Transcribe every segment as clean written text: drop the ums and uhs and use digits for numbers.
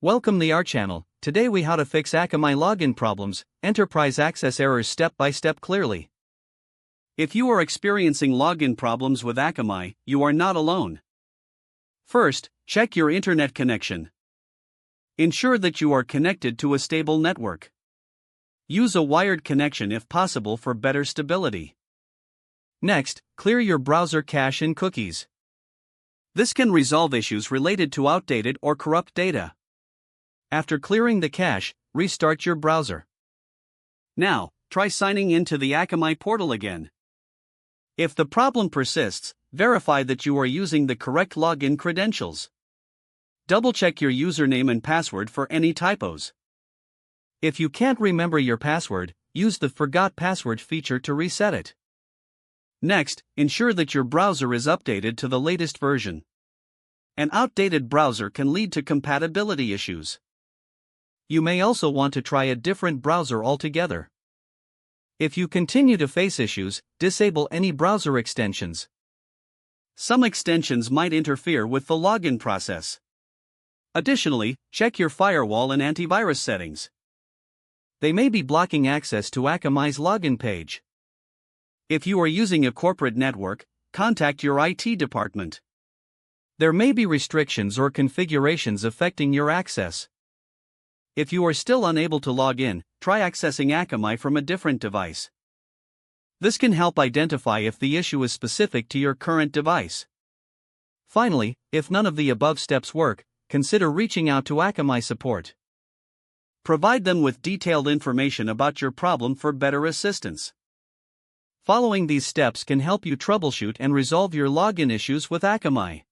Welcome to our channel. Today we how to fix Akamai login problems, enterprise access errors step by step clearly. If you are experiencing login problems with Akamai, you are not alone. First, check your internet connection. Ensure that you are connected to a stable network. Use a wired connection if possible for better stability. Next, clear your browser cache and cookies. This can resolve issues related to outdated or corrupt data. After clearing the cache, restart your browser. Now, try signing into the Akamai portal again. If the problem persists, verify that you are using the correct login credentials. Double-check your username and password for any typos. If you can't remember your password, use the Forgot Password feature to reset it. Next, ensure that your browser is updated to the latest version. An outdated browser can lead to compatibility issues. You may also want to try a different browser altogether. If you continue to face issues, disable any browser extensions. Some extensions might interfere with the login process. Additionally, check your firewall and antivirus settings. They may be blocking access to Akamai's login page. If you are using a corporate network, contact your IT department. There may be restrictions or configurations affecting your access. If you are still unable to log in, try accessing Akamai from a different device. This can help identify if the issue is specific to your current device. Finally, if none of the above steps work, consider reaching out to Akamai support. Provide them with detailed information about your problem for better assistance. Following these steps can help you troubleshoot and resolve your login issues with Akamai.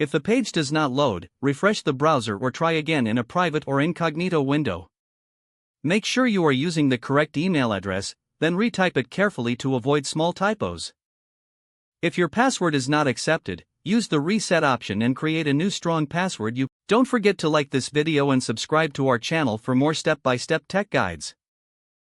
If the page does not load, refresh the browser or try again in a private or incognito window. Make sure you are using the correct email address, then retype it carefully to avoid small typos. If your password is not accepted, use the reset option and create a new strong password. Don't forget to like this video and subscribe to our channel for more step-by-step tech guides.